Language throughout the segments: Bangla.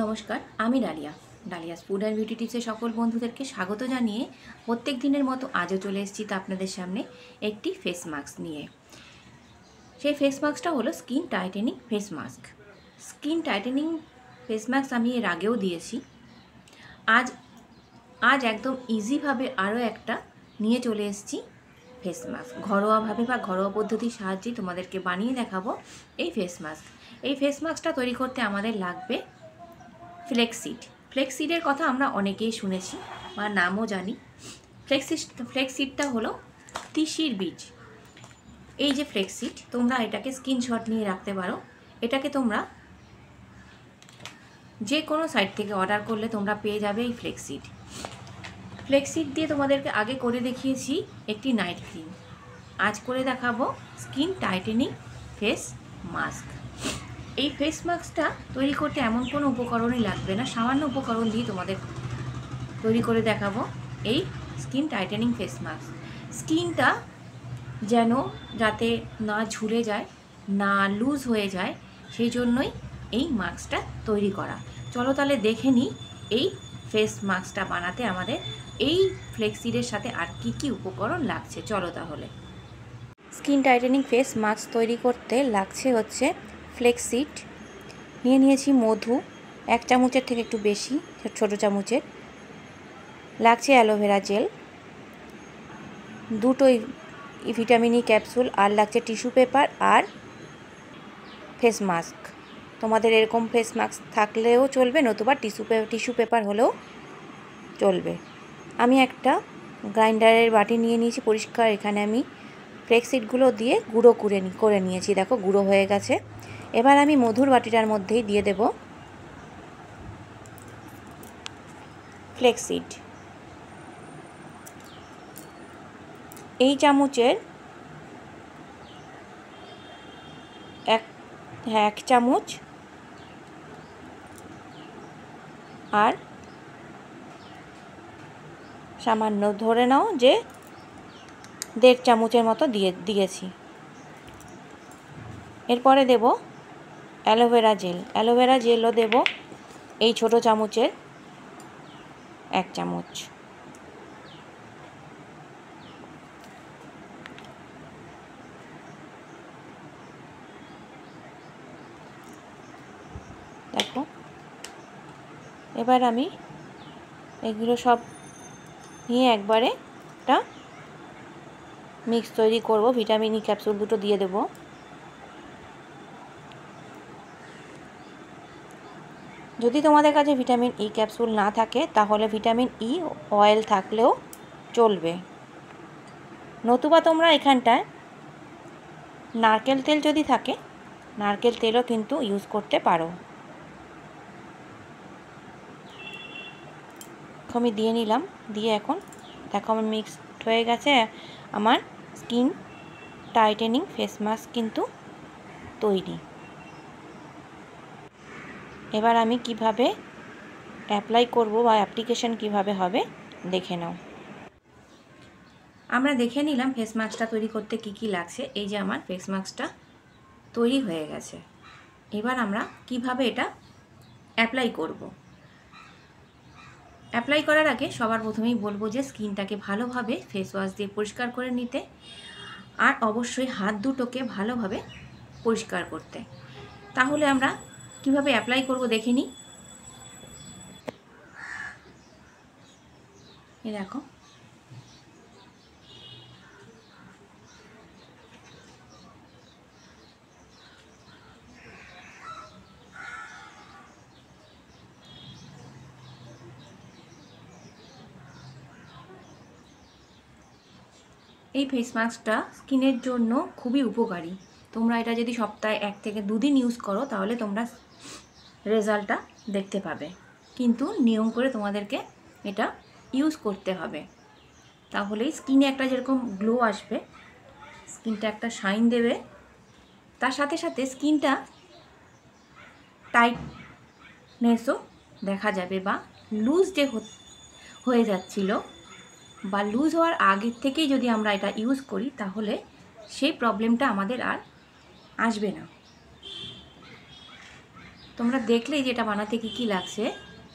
নমস্কার, আমি ডালিয়াস ফুড অ্যান্ড বিউটি টিপসে সকল বন্ধুদেরকে স্বাগত জানিয়ে প্রত্যেক দিনের মতো আজও চলে এসেছি আপনাদের সামনে একটি ফেস মাস্ক নিয়ে। সেই ফেস মাস্কটা হলো skin tightening face mask. Skin tightening face mask আমি এর আগেও দিয়েছি। আজ একদম ইজিভাবে আরও একটা নিয়ে চলে এসেছি ফেস মাস্ক। ঘরোয়াভাবে বা ঘরোয়া পদ্ধতির সাহায্যে তোমাদেরকে বানিয়ে দেখাবো এই ফেস মাস্ক। এই ফেস মাস্কটা তৈরি করতে আমাদের লাগবে ফ্লেক্সিড। ফ্লেক্সিডের কথা আমরা অনেকেই শুনেছি বা নামও জানি। ফ্লেক্সিডটা হলো তিসির বীজ। এই যে ফ্লেক্সিড, তোমরা এটাকে স্ক্রিনশট নিয়ে রাখতে পারো। এটাকে তোমরা যে কোনো সাইট থেকে অর্ডার করলে তোমরা পেয়ে যাবে এই ফ্লেক্সিড। ফ্লেক্সিড দিয়ে তোমাদেরকে আগে করে দেখিয়েছি একটি নাইট ক্রিম, আজ করে দেখাবো স্কিন টাইটেনিং ফেস মাস্ক। এই ফেস মাস্কটা তৈরি করতে এমন কোনো উপকরণই লাগবে না, সামান্য উপকরণ দিয়ে তোমাদের তৈরি করে দেখাবো এই স্কিন টাইটেনিং ফেস মাস্ক। স্কিনটা যেন যাতে না ঝুলে যায়, না লুজ হয়ে যায়, সেই জন্যই এই মাস্কটা তৈরি করা। চলো তাহলে দেখে নিই এই ফেস মাস্কটা বানাতে আমাদের এই ফ্লেক্সিডের সাথে আর কি কি উপকরণ লাগছে। চলো তাহলে। স্কিন টাইটেনিং ফেস মাস্ক তৈরি করতে লাগছে হচ্ছে ফ্লেক্সিড, নিয়েছি মধু 1 চামচের থেকে একটু বেশি, ছোটো চামচের। লাগছে অ্যালোভেরা জেল, 2টো ভিটামিন ই ক্যাপসুল, আর লাগছে টিস্যু পেপার আর ফেস মাস্ক। তোমাদের এরকম ফেস মাস্ক থাকলেও চলবে, নতুবা টিস্যু পেপার হলেও চলবে। আমি একটা গ্রাইন্ডারের বাটি নিয়ে নিয়েছি পরিষ্কার। এখানে আমি ফ্লেক্সিডগুলো দিয়ে গুঁড়ো করে নিয়েছি। দেখো গুঁড়ো হয়ে গেছে। এবার আমি মধুর বাটিটার মধ্যেই দিয়ে দেব ফ্লেক্সিড। এই চামচের 1 চামচ আর সামান্য ধরে নাও যে 1.5 চামচের মতো দিয়েছি। এরপরে দেব অ্যালোভেরা জেলও দেব এই ছোটো চামচের 1 চামচ। দেখো, এবার আমি এগুলো সব নিয়ে একবারে একটা মিক্স তৈরি করব। ভিটামিন ই ক্যাপসুল 2টো দিয়ে দেব। যদি তোমাদের কাছে ভিটামিন ই ক্যাপসুল না থাকে তাহলে ভিটামিন ই অয়েল থাকলেও চলবে, নতুবা তোমরা এখানটায় নারকেল তেল যদি থাকে নারকেল তেলও কিন্তু ইউজ করতে পারো। আমি দিয়ে নিলাম, দিয়ে এখন দেখো আমার মিক্সড হয়ে গেছে। আমার স্কিন টাইটেনিং ফেস মাস্ক কিন্তু তৈরি। এবার আমি কিভাবে অ্যাপ্লাই করব বা অ্যাপ্লিকেশন কিভাবে হবে দেখে নাও। আমরা দেখে নিলাম ফেস মাস্কটা তৈরি করতে কি কি লাগছে। এই যে আমার ফেস মাস্কটা তৈরি হয়ে গেছে। এবার আমরা কিভাবে এটা অ্যাপ্লাই করব। অ্যাপ্লাই করার আগে সবার প্রথমেই বলবো যে স্কিনটাকে ভালোভাবে ফেস ওয়াশ দিয়ে পরিষ্কার করে নিতে, আর অবশ্যই হাত দুটোকে ভালোভাবে পরিষ্কার করতে। তাহলে আমরা কিভাবে অ্যাপ্লাই করব দেখে নিই। এই দেখো, এই ফেস মাস্কটা স্কিনের জন্য খুবই উপকারী। তোমরা এটা যদি সপ্তাহে 1 থেকে 2 দিন ইউজ করো তাহলে তোমরা রেজাল্টটা দেখতে পাবে, কিন্তু নিয়ম করে তোমাদেরকে এটা ইউজ করতে হবে। তাহলেই স্কিনে একটা যেরকম গ্লো আসবে, স্কিনটা একটা শাইন দেবে, তার সাথে সাথে স্কিনটা টাইটনেসও দেখা যাবে, বা লুজ যে হয়ে যাচ্ছিল বা লুজ হওয়ার আগের থেকেই যদি আমরা এটা ইউজ করি তাহলে সেই প্রবলেমটা আমাদের আর আসবে না। তোমরা দেখলেই যেটা বানাতে কী লাগছে।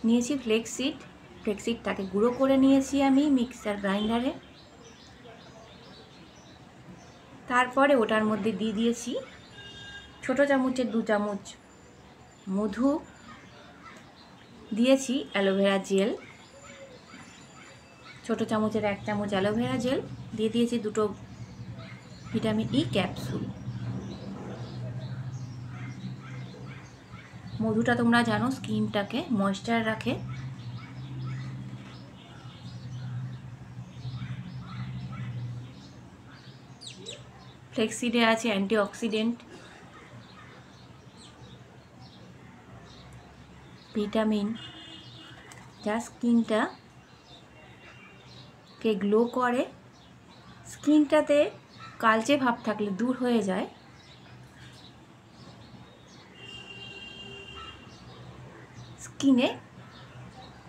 নিয়েছি ফ্লেক্সিড, ফ্লেক্সিডটাকে গুঁড়ো করে নিয়েছি আমি মিক্সার গ্রাইন্ডারে। তারপরে ওটার মধ্যে দিয়ে দিয়েছি ছোটো চামচের 2 চামচ মধু, দিয়েছি অ্যালোভেরা জেল, ছোটো চামচের 1 চামচ অ্যালোভেরা জেল, দিয়ে দিয়েছি 2টো ভিটামিন ই ক্যাপসুল। মধুটা তোমরা জানো স্কিনটাকে ময়েশ্চার রাখে। ফ্লেক্সিডে আছে অ্যান্টিঅক্সিডেন্ট, ভিটামিন, যা স্কিনটাকে গ্লো করে, স্কিনটাতে কালচে ভাব থাকলে দূর হয়ে যায়, স্কিনে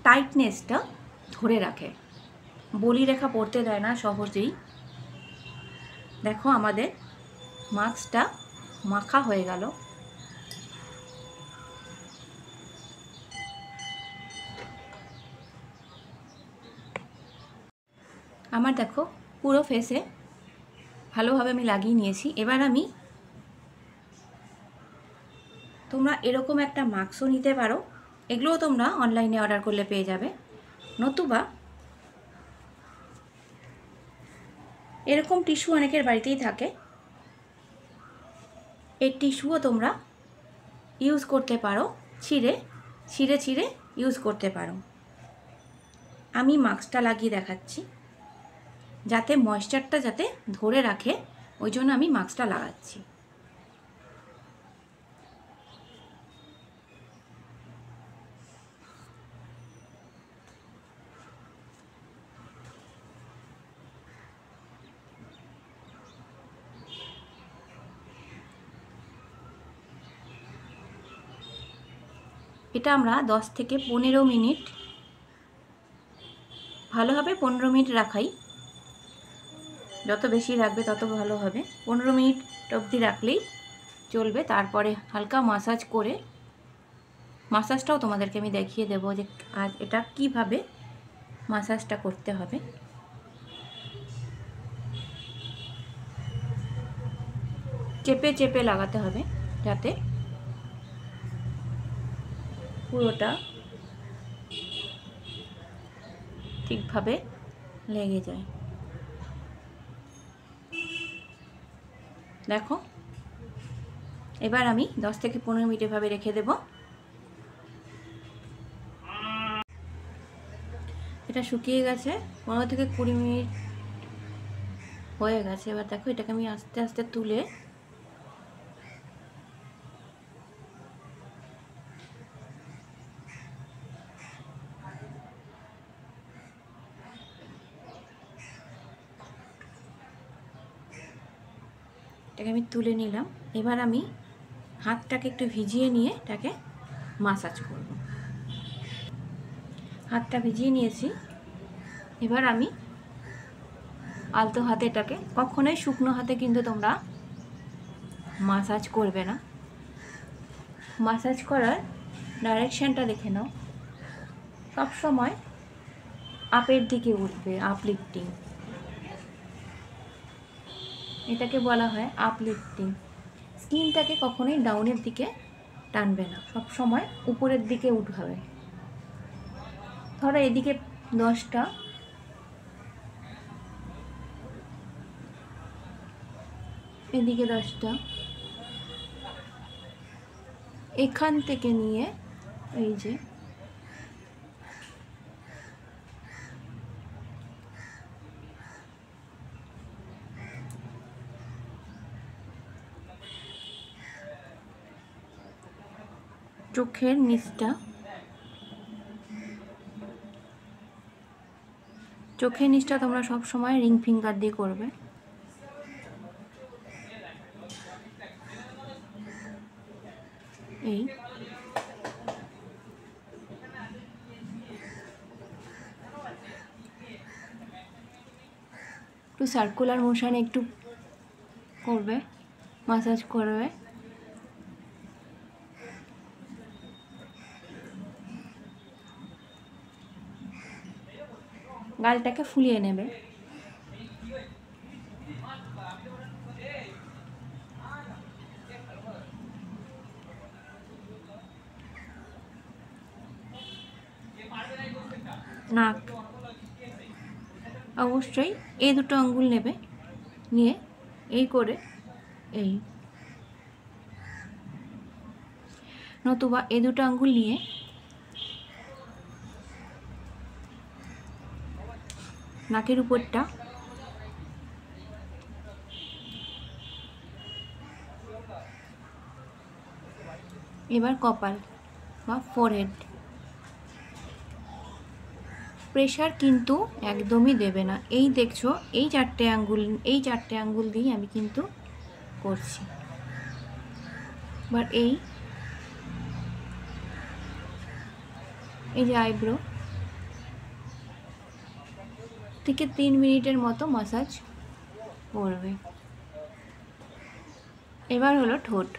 টাইটনেসটা ধরে রাখে, বলিরেখা পড়তে দেয় না সহজেই। দেখো আমাদের মাস্কটা মাখা হয়ে গেল। আমার দেখো পুরো ফেসে ভালোভাবে আমি লাগিয়ে নিয়েছি। এবার আমি, তোমরা এরকম একটা মাস্কও নিতে পারো, এগুলোও তোমরা অনলাইনে অর্ডার করলে পেয়ে যাবে। নতুবা এরকম টিস্যু অনেকের বাড়িতেই থাকে, এই টিস্যুও তোমরা ইউজ করতে পারো, ছিঁড়ে ইউজ করতে পারো। আমি মাস্কটা লাগিয়ে দেখাচ্ছি, যাতে ময়েশ্চারটা যাতে ধরে রাখে, ওই জন্য আমি মাস্কটা লাগাচ্ছি। এটা আমরা 10 থেকে 15 মিনিট, ভালো হবে 15 মিনিট রাখাই, যত বেশি রাখবে তত ভালো হবে। 15 মিনিট অবধি রাখলেই চলবে। তারপরে হালকা মাসাজ করে, মাসাজটাও তোমাদেরকে আমি দেখিয়ে দেবো যে আজ এটা কিভাবে মাসাজটা করতে হবে। চেপে চেপে লাগাতে হবে যাতে পুরোটা ঠিকভাবে লেগে যায়। দেখো এবার আমি 10 থেকে 15 মিনিট এভাবে রেখে দেব। এটা শুকিয়ে গেছে, 15 থেকে 20 মিনিট হয়ে গেছে। এবার দেখো এটাকে আমি আস্তে আস্তে তুলে নিলাম। এবার আমি হাতটাকে একটু ভিজিয়ে নিয়ে এটাকে মাসাজ করব। হাতটা ভিজিয়ে নিয়েছি, এবার আমি আলতো হাতে এটাকে, কখনোই শুকনো হাতে কিন্তু তোমরা মাসাজ করবে না। মাসাজ করার ডাইরেকশানটা দেখে নাও, সব সময় আপের দিকে উঠবে, আপলিফটিং, এটাকে বলা হয় আপলিফটিং। স্কিনটাকে কখনোই ডাউনের দিকে টানবে না, সব সময় উপরের দিকে উঠাবে। ধরো এদিকে 10টা, এদিকে 10টা, এখান থেকে নিয়ে এই যে চোখের নিচটা, তোমরা সব সময় রিং ফিঙ্গার দিয়ে করবে। এই একটু সার্কুলার মোশনে একটু করবে, মাসাজ করবে। গালটাকে ফুলিয়ে নেবে। নাক অবশ্যই এই দুটো আঙ্গুল নেবে, নিয়ে এই করে এই, নতুবা এই দুটো আঙ্গুল নিয়ে নাকের উপরটা এবার কপাল বা ফোরহেড। প্রেশার কিন্তু একদমই দেবে না। এই দেখছো এই চারটে আঙ্গুল দিয়ে আমি কিন্তু করছি। এবার এই যে আইব্রো থেকে 3 মিনিটের মতো মাসাজ করবে। এবার হলো ঠোঁট।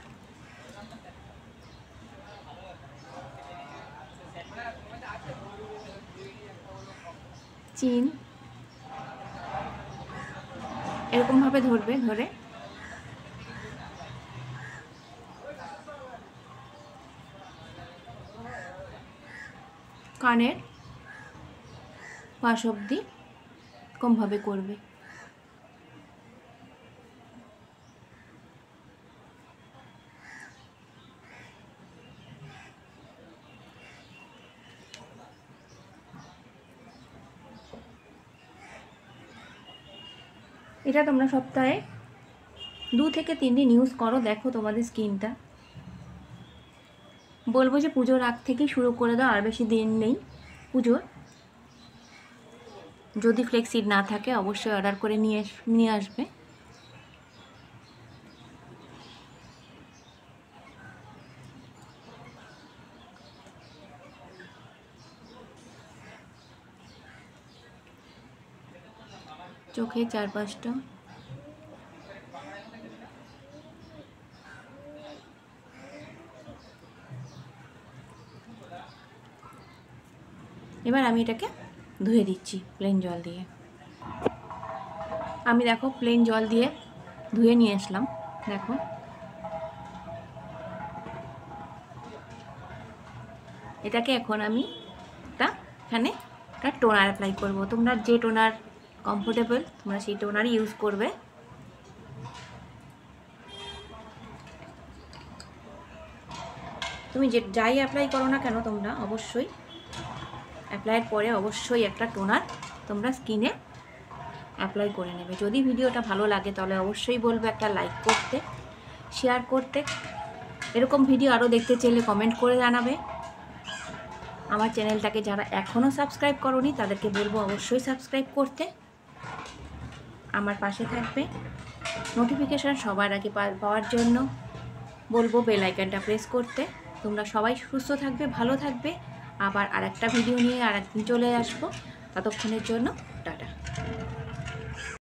চিন এরকমভাবে ধরবে, ধরে কানের পাশ অবধি এরকমভাবে করবে। এটা তোমরা সপ্তাহে 2 থেকে 3 দিন ইউজ করো, দেখো তোমাদের স্কিনটা। বলবো যে পুজোর আগ থেকেই শুরু করে দাও, আর বেশি দিন নেই পুজোর। যদি ফ্লেক্সিড না থাকে অবশ্যই অর্ডার করে নিয়ে আসবে। চোখে চারপাশটা এবার আমি এটাকে ধুয়ে দিচ্ছি প্লেন জল দিয়ে। আমি দেখো প্লেন জল দিয়ে ধুয়ে নিয়ে আসলাম। দেখো এটাকে এখন আমি এখানে একটা টোনার অ্যাপ্লাই করব। তোমরা যে টোনার কমফোর্টেবল তোমরা সেই টোনারই ইউজ করবে। তুমি যাই অ্যাপ্লাই করো না কেন তোমরা অবশ্যই অ্যাপ্লাইয়ের পরে অবশ্যই একটা টোনার তোমরা স্কিনে অ্যাপ্লাই করে নেবে। যদি ভিডিওটা ভালো লাগে তাহলে অবশ্যই বলবে একটা লাইক করতে, শেয়ার করতে। এরকম ভিডিও আরও দেখতে চাইলে কমেন্ট করে জানাবে। আমার চ্যানেলটাকে যারা এখনও সাবস্ক্রাইব করোনি তাদেরকে বলবো অবশ্যই সাবস্ক্রাইব করতে, আমার পাশে থাকবে। নোটিফিকেশান সবার আগে পাওয়ার জন্য বলবো বেল আইকনটা প্রেস করতে। তোমরা সবাই সুস্থ থাকবে, ভালো থাকবে। আবার আরেকটা ভিডিও নিয়ে আরেকদিন চলে আসবো। ততক্ষণের জন্য টাটা।